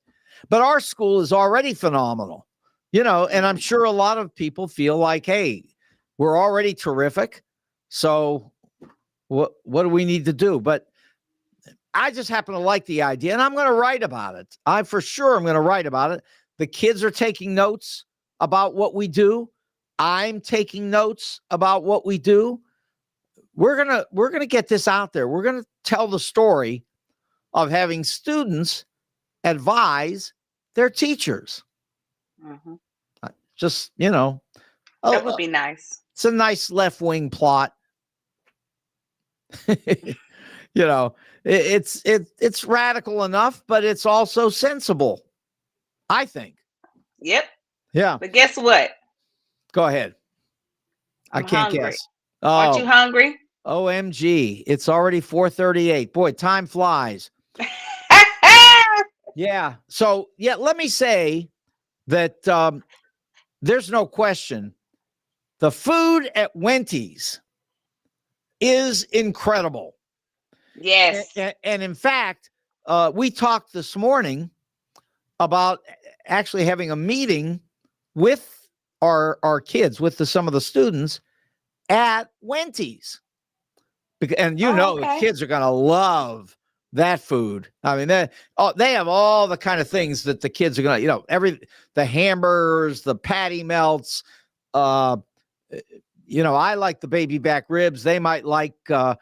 [SPEAKER 1] But our school is already phenomenal, and I'm sure a lot of people feel like, hey, we're already terrific. So what do we need to do? But I just happen to like the idea, and I'm going to write about it. I'm going to write about it. The kids are taking notes about what we do. I'm taking notes about what we do. We're going to get this out there. We're going to tell the story of having students advise their teachers.
[SPEAKER 2] Mm-hmm.
[SPEAKER 1] Just,
[SPEAKER 2] that would be nice.
[SPEAKER 1] It's a nice left-wing plot. It's radical enough, but it's also sensible, I think.
[SPEAKER 2] Yep.
[SPEAKER 1] Yeah.
[SPEAKER 2] But guess what?
[SPEAKER 1] Go ahead. I can't
[SPEAKER 2] hungry.
[SPEAKER 1] guess.
[SPEAKER 2] Oh, aren't you hungry?
[SPEAKER 1] OMG. It's already 4:38. Boy, time flies. Yeah. So, let me say that there's no question. The food at Wendy's is incredible.
[SPEAKER 2] Yes.
[SPEAKER 1] And in fact, we talked this morning about actually having a meeting with our kids, with some of the students at Wendy's. And the kids are going to love that food. I mean, they have all the kind of things that the kids are going to, the hamburgers, the patty melts. I like the baby back ribs. They might like, the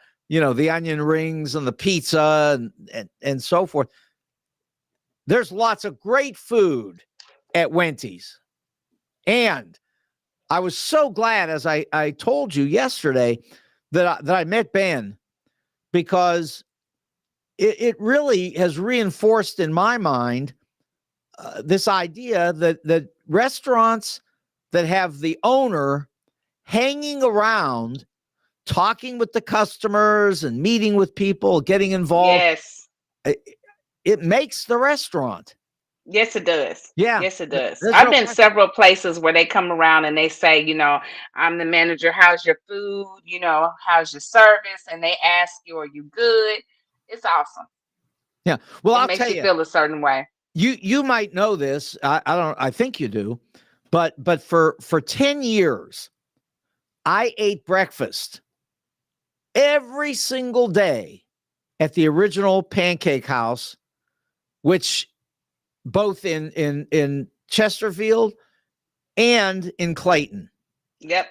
[SPEAKER 1] onion rings and the pizza and so forth. There's lots of great food at Wendy's. And I was so glad, as I told you yesterday, that I met Ben, because it really has reinforced in my mind this idea that restaurants that have the owner hanging around, talking with the customers and meeting with people, getting involved.
[SPEAKER 2] Yes.
[SPEAKER 1] It makes the restaurant.
[SPEAKER 2] Yes, it does.
[SPEAKER 1] Yeah.
[SPEAKER 2] Yes, it does. I've been several places where they come around and they say, I'm the manager. How's your food? How's your service? And they ask you, are you good? It's awesome.
[SPEAKER 1] Yeah. Well, I'll
[SPEAKER 2] tell you. It makes you feel a certain way.
[SPEAKER 1] You might know this. I think you do. But for 10 years, I ate breakfast every single day at the original Pancake House, which both in Chesterfield and in Clayton.
[SPEAKER 2] Yep.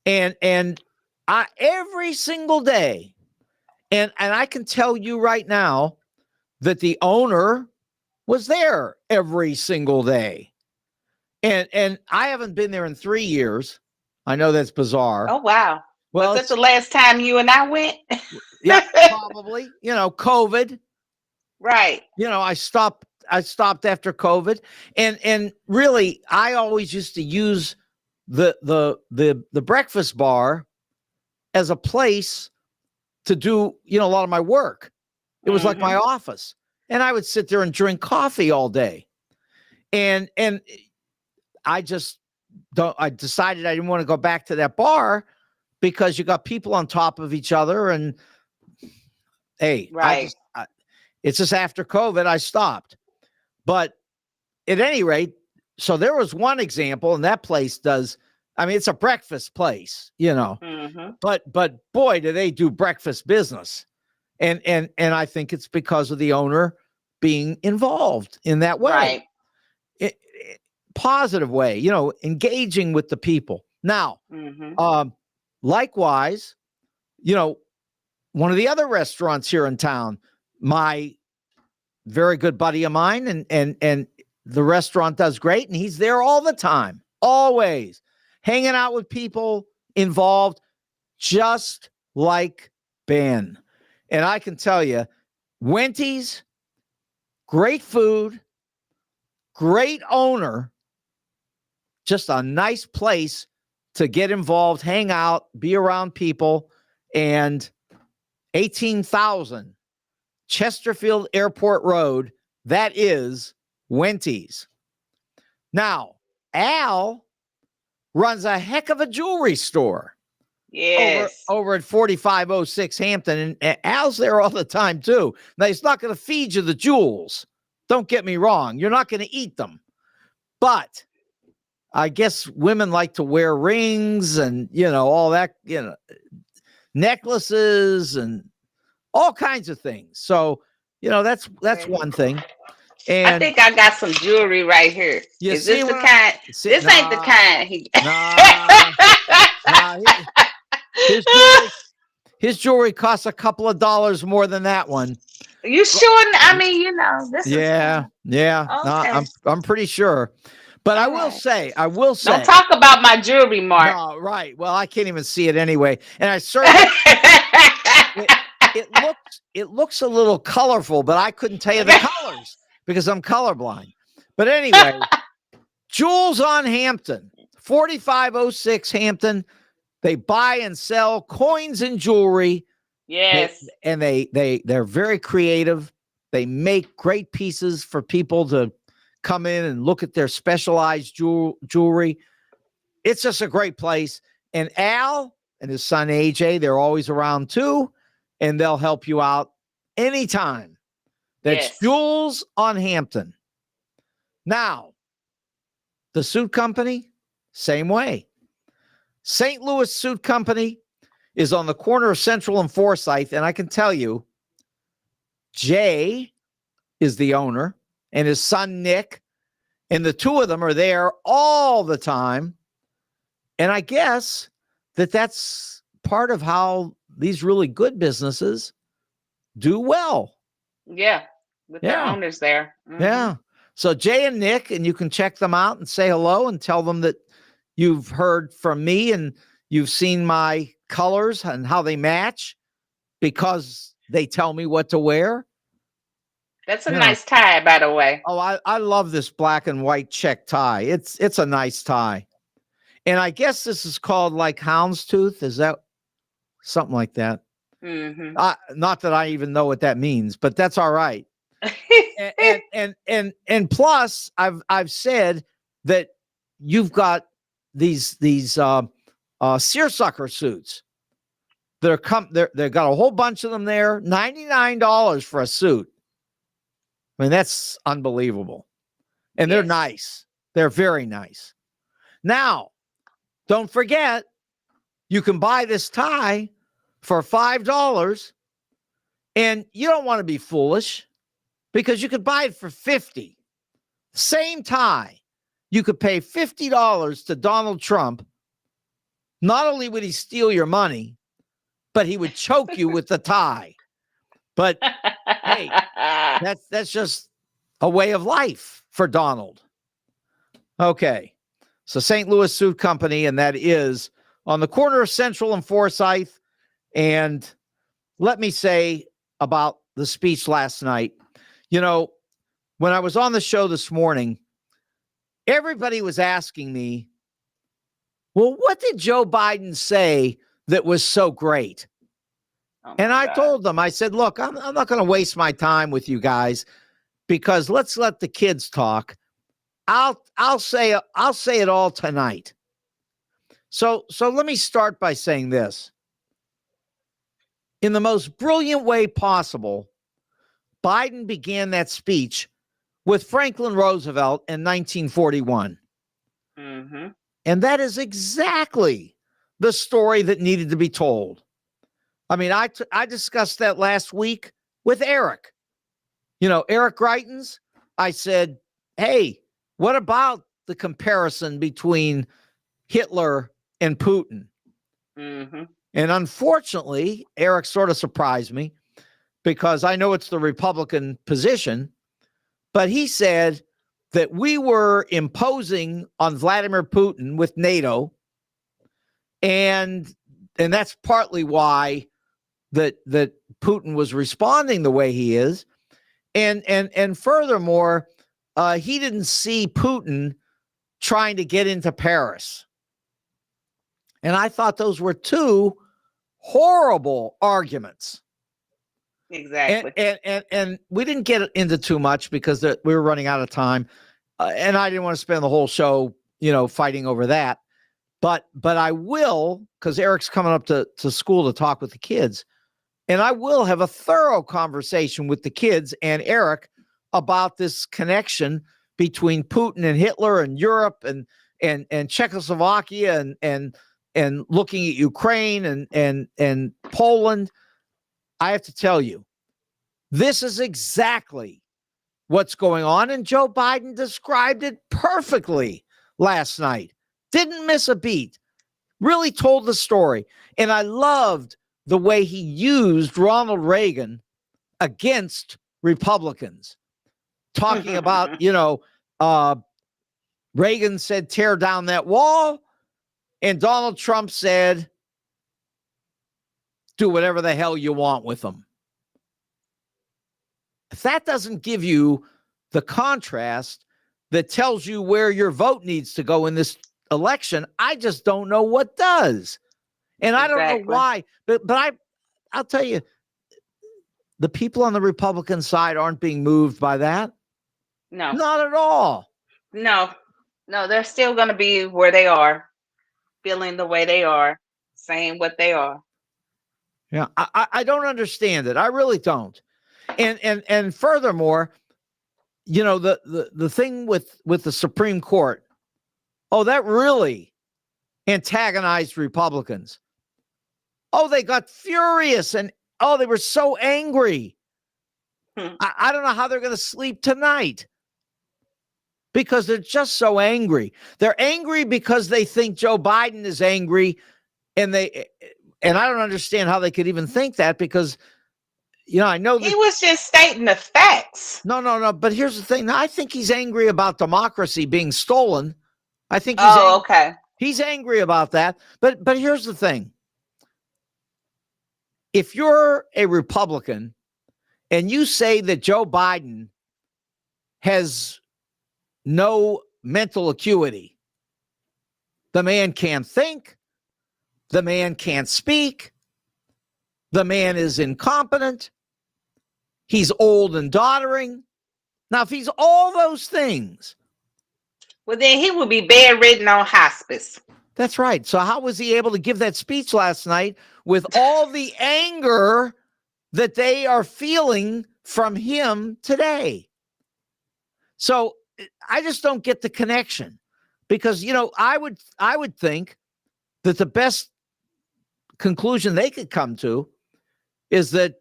[SPEAKER 1] And I every single day, and I can tell you right now that the owner was there every single day. And I haven't been there in 3 years. I know that's bizarre.
[SPEAKER 2] Oh, wow. Well, was that the last time you and I went?
[SPEAKER 1] Yeah, probably. COVID.
[SPEAKER 2] Right.
[SPEAKER 1] I stopped after COVID. And really, I always used to use the breakfast bar as a place to do, a lot of my work. It was like my office. And I would sit there and drink coffee all day. And I decided I didn't want to go back to that bar, because you got people on top of each other, and hey,
[SPEAKER 2] right.
[SPEAKER 1] It's just after COVID, I stopped. But at any rate, so there was one example, and that place it's a breakfast place, but boy, do they do breakfast business. And I think it's because of the owner being involved in that way.
[SPEAKER 2] Right.
[SPEAKER 1] Positive way, engaging with the people. Now, likewise, one of the other restaurants here in town, my very good buddy of mine, and the restaurant does great, and he's there all the time, always hanging out with people, involved, just like Ben. And I can tell you, Wendy's, great food, great owner, just a nice place to get involved, hang out, be around people, and 18,000 Chesterfield Airport Road. That is Wenty's. Now, Al runs a heck of a jewelry store.
[SPEAKER 2] Yes.
[SPEAKER 1] Over at 4506 Hampton. And Al's there all the time, too. Now, he's not going to feed you the jewels. Don't get me wrong. You're not going to eat them. But I guess women like to wear rings and, all that, necklaces and all kinds of things. So, that's one thing. And
[SPEAKER 2] I think I got some jewelry right here. Is this the kind? This ain't the kind.
[SPEAKER 1] His jewelry costs a couple of dollars more than that one.
[SPEAKER 2] You sure? I mean, this is.
[SPEAKER 1] Yeah. Okay. No, I'm pretty sure. But I will say.
[SPEAKER 2] Don't talk about my jewelry, Mark.
[SPEAKER 1] No, right. Well, I can't even see it anyway. And I certainly it looks a little colorful, but I couldn't tell you the colors because I'm colorblind. But anyway, Jewels on Hampton, 4506 Hampton. They buy and sell coins and jewelry.
[SPEAKER 2] Yes.
[SPEAKER 1] They're very creative. They make great pieces for people to come in and look at their specialized jewelry. It's just a great place. And Al and his son AJ, they're always around too, and they'll help you out anytime. That's Jewels on Hampton. Now, the suit company, same way. St. Louis Suit Company is on the corner of Central and Forsyth, and I can tell you, Jay is the owner, and his son Nick, and the two of them are there all the time. And I guess that's part of how these really good businesses do well.
[SPEAKER 2] Yeah, with their owners there.
[SPEAKER 1] Mm-hmm. Yeah. So Jay and Nick, and you can check them out and say hello and tell them that you've heard from me and you've seen my colors and how they match because they tell me what to wear.
[SPEAKER 2] That's a nice tie, by the way.
[SPEAKER 1] Oh, I love this black and white check tie. It's a nice tie. And I guess this is called like houndstooth. Is that something like that?
[SPEAKER 2] Mm-hmm.
[SPEAKER 1] Not that I even know what that means, but that's all right. and plus I've said that you've got these seersucker suits they've got a whole bunch of them there. $99 for a suit. I mean, that's unbelievable. And they're nice. They're very nice. Now, don't forget, you can buy this tie for $5, and you don't want to be foolish because you could buy it for $50. Same tie. You could pay $50 to Donald Trump. Not only would he steal your money, but he would choke you with the tie. But hey, that's just a way of life for Donald. Okay. So St. Louis Suit Company, and that is on the corner of Central and Forsyth. And let me say about the speech last night, when I was on the show this morning, everybody was asking me, well, what did Joe Biden say that was so great? And I told them, I said, look, I'm not going to waste my time with you guys because let's let the kids talk. I'll say it all tonight. So let me start by saying this. In the most brilliant way possible, Biden began that speech with Franklin Roosevelt in 1941.
[SPEAKER 2] Mm-hmm.
[SPEAKER 1] And that is exactly the story that needed to be told. I mean, I discussed that last week with Eric. Eric Greitens. I said, hey, what about the comparison between Hitler and Putin?
[SPEAKER 2] Mm-hmm.
[SPEAKER 1] And unfortunately, Eric sort of surprised me because I know it's the Republican position, but he said that we were imposing on Vladimir Putin with NATO, and that's partly why that Putin was responding the way he is, and furthermore, he didn't see Putin trying to get into Paris. And I thought those were two horrible arguments.
[SPEAKER 2] Exactly.
[SPEAKER 1] And we didn't get into too much because we were running out of time. And I didn't want to spend the whole show, fighting over that. But I will, because Eric's coming up to school to talk with the kids. And I will have a thorough conversation with the kids and Eric about this connection between Putin and Hitler and Europe and Czechoslovakia and looking at Ukraine and Poland. I have to tell you, this is exactly what's going on. And Joe Biden described it perfectly last night. Didn't miss a beat. Really told the story. And I loved the way he used Ronald Reagan against Republicans. Talking about, Reagan said, tear down that wall. And Donald Trump said, do whatever the hell you want with them. If that doesn't give you the contrast that tells you where your vote needs to go in this election, I just don't know what does. And I don't know why, but I'll tell you, the people on the Republican side aren't being moved by that.
[SPEAKER 2] No,
[SPEAKER 1] not at all.
[SPEAKER 2] No, they're still going to be where they are, feeling the way they are, saying what they are.
[SPEAKER 1] Yeah, I don't understand it. I really don't. And furthermore, the thing with the Supreme Court, that really antagonized Republicans. They got furious and they were so angry. I don't know how they're going to sleep tonight because they're just so angry. They're angry because they think Joe Biden is angry, and I don't understand how they could even think that because, I know
[SPEAKER 2] he was just stating the facts.
[SPEAKER 1] No. But here's the thing. I think he's angry about democracy being stolen. I think
[SPEAKER 2] okay.
[SPEAKER 1] He's angry about that. But here's the thing. If you're a Republican and you say that Joe Biden has no mental acuity, the man can't think, the man can't speak, the man is incompetent, he's old and doddering. Now, if he's all those things,
[SPEAKER 2] well, then he would be bedridden on hospice.
[SPEAKER 1] That's right. So how was he able to give that speech last night with all the anger that they are feeling from him today? So I just don't get the connection because, I would think that the best conclusion they could come to is that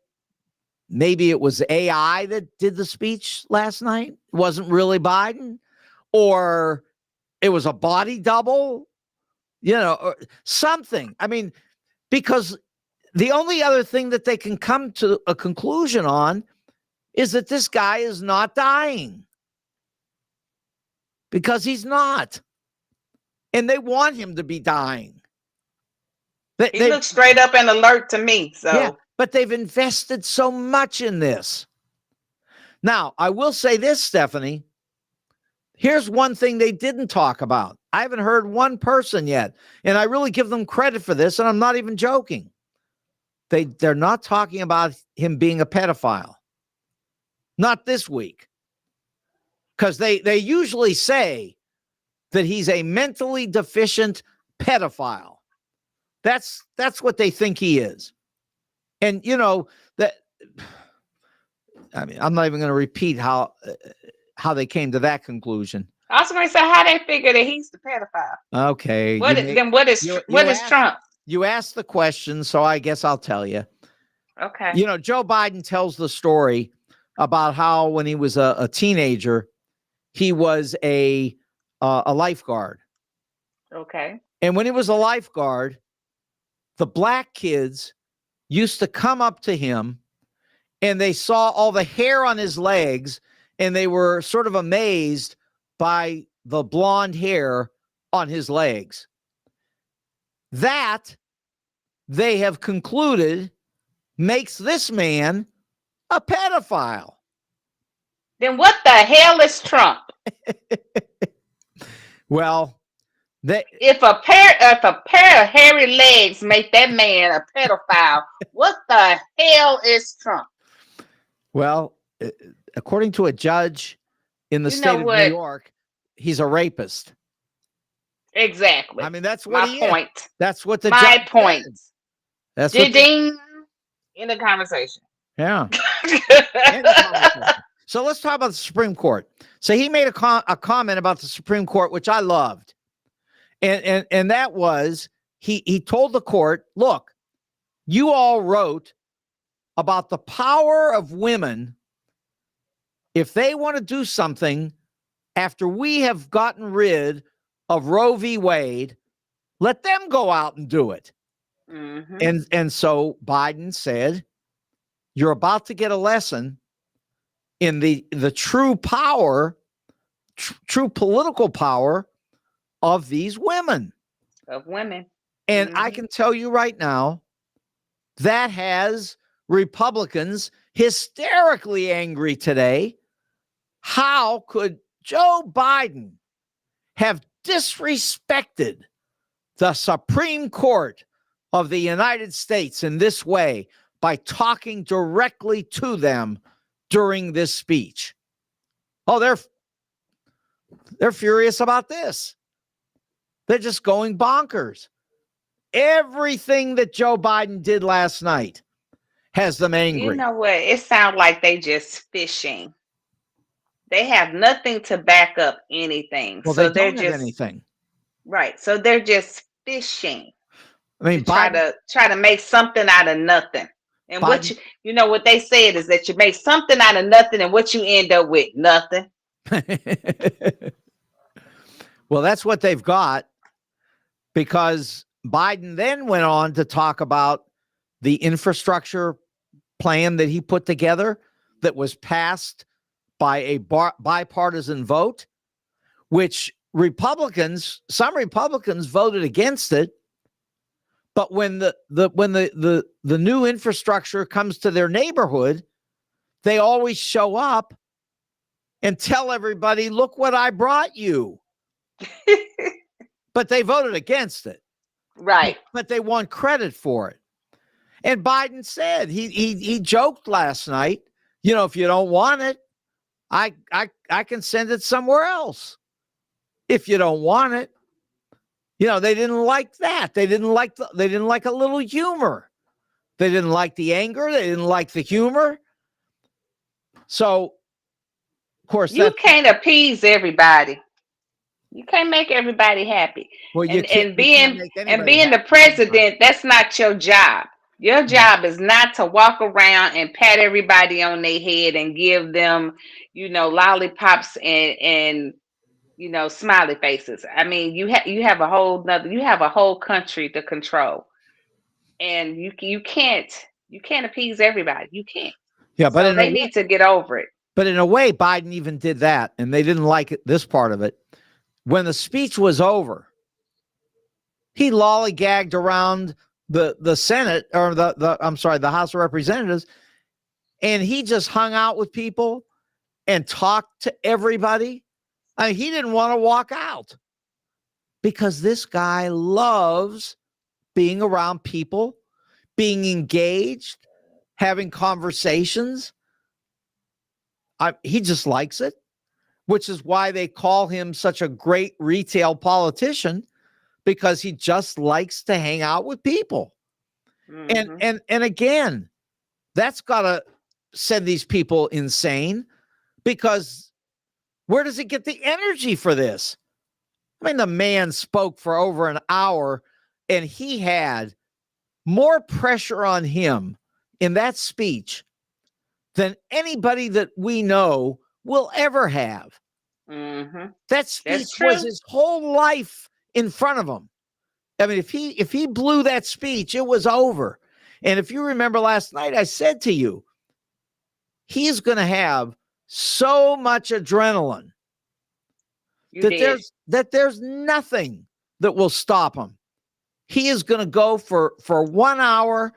[SPEAKER 1] maybe it was AI that did the speech last night. It wasn't really Biden, or it was a body double, or something. I mean, because the only other thing that they can come to a conclusion on is that this guy is not dying, because he's not. And they want him to be dying.
[SPEAKER 2] He looks straight up and alert to me. So
[SPEAKER 1] yeah, but they've invested so much in this. Now, I will say this, Stephanie. Here's one thing they didn't talk about. I haven't heard one person yet, and I really give them credit for this, and I'm not even joking. They're not talking about him being a pedophile. Not this week. Because they usually say that he's a mentally deficient pedophile. That's what they think he is. And, that, I mean, I'm not even going to repeat how they came to that conclusion.
[SPEAKER 2] I was going to say how they figure that he's the pedophile.
[SPEAKER 1] Okay.
[SPEAKER 2] What is Trump?
[SPEAKER 1] You asked the question, so I guess I'll tell you.
[SPEAKER 2] Okay.
[SPEAKER 1] Joe Biden tells the story about how when he was a teenager, he was a lifeguard.
[SPEAKER 2] Okay.
[SPEAKER 1] And when he was a lifeguard, the black kids used to come up to him and they saw all the hair on his legs and they were sort of amazed by the blonde hair on his legs. That, they have concluded, makes this man a pedophile.
[SPEAKER 2] Then what the hell is Trump?
[SPEAKER 1] Well,
[SPEAKER 2] If a pair of hairy legs make that man a pedophile, what the hell is Trump?
[SPEAKER 1] Well, according to a judge in the
[SPEAKER 2] You know
[SPEAKER 1] state of New
[SPEAKER 2] what?
[SPEAKER 1] York, he's a rapist.
[SPEAKER 2] Exactly.
[SPEAKER 1] I mean, that's what
[SPEAKER 2] My
[SPEAKER 1] he is.
[SPEAKER 2] point.
[SPEAKER 1] That's what the judge
[SPEAKER 2] My point.
[SPEAKER 1] said. That's what
[SPEAKER 2] Ding. In the conversation.
[SPEAKER 1] yeah. So let's talk about the Supreme Court. So he made a comment about the Supreme Court, which I loved. And that was he told the court, look, you all wrote about the power of women if they want to do something after we have gotten rid of Roe v. Wade, let them go out and do it.
[SPEAKER 2] Mm-hmm.
[SPEAKER 1] And so Biden said, you're about to get a lesson in the true power, true political power of these women.
[SPEAKER 2] Of women.
[SPEAKER 1] And I can tell you right now, that has Republicans hysterically angry today. How could Joe Biden have disrespected the Supreme Court of the United States in this way by talking directly to them during this speech? Oh, they're furious about this. They're just going bonkers. Everything that Joe Biden did last night has them angry.
[SPEAKER 2] You know what? It sounds like they just fishing. They have nothing to back up anything.
[SPEAKER 1] Well,
[SPEAKER 2] so
[SPEAKER 1] they don't
[SPEAKER 2] just
[SPEAKER 1] have anything.
[SPEAKER 2] Right. So they're just fishing.
[SPEAKER 1] I mean,
[SPEAKER 2] try to make something out of nothing. And Biden, what you know what they said is that you make something out of nothing, and what you end up with, nothing.
[SPEAKER 1] Well, that's what they've got, because Biden then went on to talk about the infrastructure plan that he put together that was passed by a bipartisan vote, which some Republicans voted against it. But when the new infrastructure comes to their neighborhood, they always show up and tell everybody, look what I brought you. But they voted against it.
[SPEAKER 2] Right.
[SPEAKER 1] But they want credit for it. And Biden said, he joked last night, if you don't want it, I can send it somewhere else. If you don't want it. They didn't like that. They didn't like a little humor. They didn't like the anger. They didn't like the humor. So, of course,
[SPEAKER 2] you can't appease everybody. You can't make everybody happy.
[SPEAKER 1] Well,
[SPEAKER 2] and being the president, that's not your job. Your job is not to walk around and pat everybody on their head and give them, lollipops and smiley faces. I mean, you have a whole country to control, and you can't appease everybody. You can't.
[SPEAKER 1] Yeah, but
[SPEAKER 2] so they need to get over it.
[SPEAKER 1] But in a way, Biden even did that, and they didn't like this part of it. When the speech was over, he lollygagged around the Senate, or the House of Representatives, and he just hung out with people and talked to everybody. I mean, he didn't want to walk out, because this guy loves being around people, being engaged, having conversations. He just likes it, which is why they call him such a great retail politician, because he just likes to hang out with people. Mm-hmm. And again, that's got to send these people insane, because where does he get the energy for this? I mean, the man spoke for over an hour, and he had more pressure on him in that speech than anybody that we know will ever have.
[SPEAKER 2] Mm-hmm.
[SPEAKER 1] That speech was his whole life in front of him. I mean, if he blew that speech, it was over. And if you remember last night, I said to you, he's going to have so much adrenaline that there's nothing that will stop him. He is going to go for 1 hour,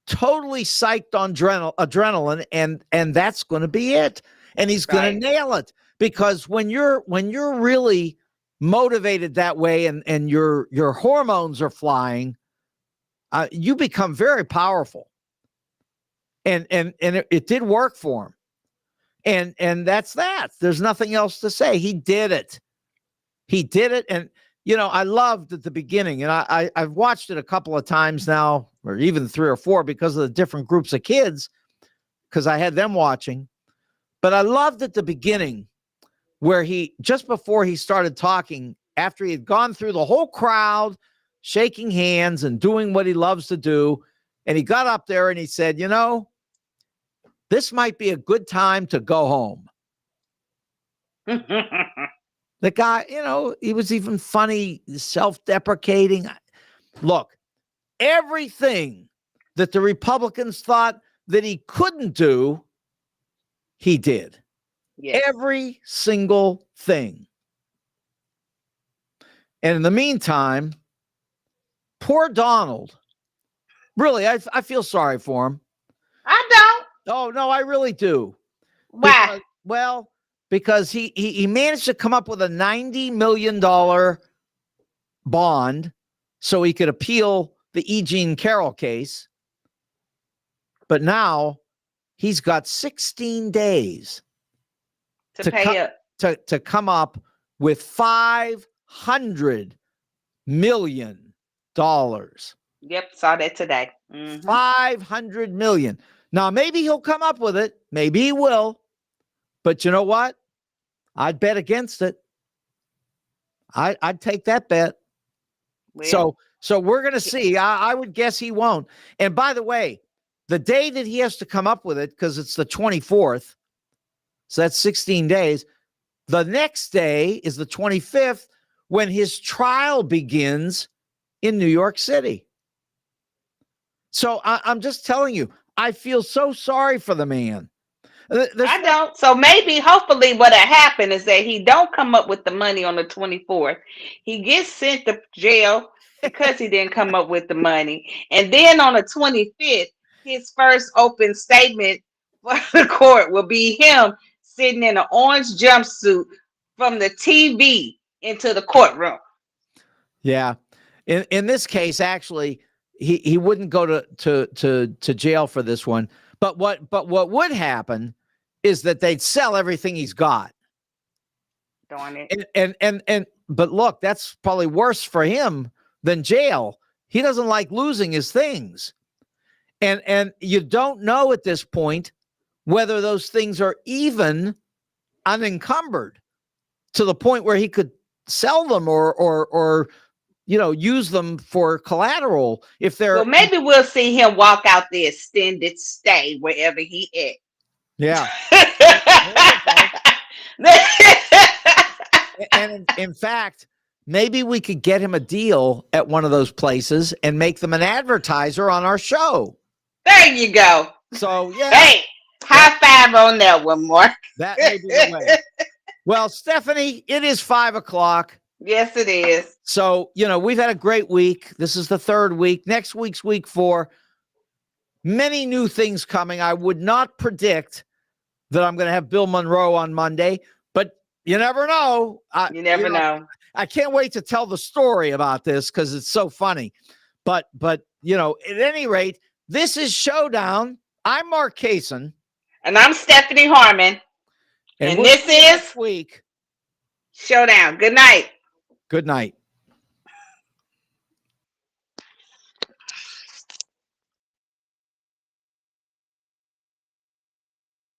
[SPEAKER 1] totally psyched on adrenaline, and that's going to be it. And he's going to nail it, because when you're really motivated that way and your hormones are flying, you become very powerful. And it did work for him. And that's that. There's nothing else to say. He did it. And I loved at the beginning, and I've watched it a couple of times now, or even 3 or 4, because of the different groups of kids, because I had them watching. But I loved at the beginning where just before he started talking, after he had gone through the whole crowd, shaking hands and doing what he loves to do, and he got up there and he said, this might be a good time to go home. The guy, he was even funny, self-deprecating. Look, everything that the Republicans thought that he couldn't do, he did. Yes. Every single thing. And in the meantime, poor Donald, really, I feel sorry for him.
[SPEAKER 2] I don't.
[SPEAKER 1] Oh, no, I really do.
[SPEAKER 2] Why?
[SPEAKER 1] Because he managed to come up with a $90 million bond so he could appeal the E. Jean Carroll case. But now he's got 16 days
[SPEAKER 2] to pay up.
[SPEAKER 1] To come up with $500 million.
[SPEAKER 2] Yep, saw that today.
[SPEAKER 1] Mm-hmm. $500 million. Now, maybe he'll come up with it. Maybe he will. But you know what? I'd bet against it. I'd take that bet. Well, so we're going to see. I would guess he won't. And by the way, the day that he has to come up with it, because it's the 24th, so that's 16 days. The next day is the 25th, when his trial begins in New York City. So I'm just telling you, I feel so sorry for the man.
[SPEAKER 2] I don't. So maybe, hopefully, what'll happen is that he don't come up with the money on the 24th. He gets sent to jail because he didn't come up with the money. And then on the 25th, his first open statement for the court will be him sitting in an orange jumpsuit from the TV into the courtroom.
[SPEAKER 1] Yeah. In this case, actually, he wouldn't go to jail for this one. But what would happen is that they'd sell everything he's got.
[SPEAKER 2] Darn it.
[SPEAKER 1] And but look, that's probably worse for him than jail. He doesn't like losing his things. And you don't know at this point whether those things are even unencumbered to the point where he could sell them or use them for collateral if they're.
[SPEAKER 2] Well, maybe we'll see him walk out the extended stay wherever he is.
[SPEAKER 1] Yeah. And in fact, maybe we could get him a deal at one of those places and make them an advertiser on our show.
[SPEAKER 2] There you go.
[SPEAKER 1] So, yeah.
[SPEAKER 2] Hey, high five on that one, Mark.
[SPEAKER 1] That may be the way. Well, Stephanie, it is 5:00.
[SPEAKER 2] Yes, it is.
[SPEAKER 1] So, we've had a great week. This is the 3rd week. Next week's week 4. Many new things coming. I would not predict that I'm going to have Bill Monroe on Monday, but you never know.
[SPEAKER 2] You never know.
[SPEAKER 1] I can't wait to tell the story about this because it's so funny. But at any rate, this is Showdown. I'm Mark Kaysen.
[SPEAKER 2] And I'm Stephanie Harmon. And this is
[SPEAKER 1] week
[SPEAKER 2] Showdown. Good night.
[SPEAKER 1] Good night.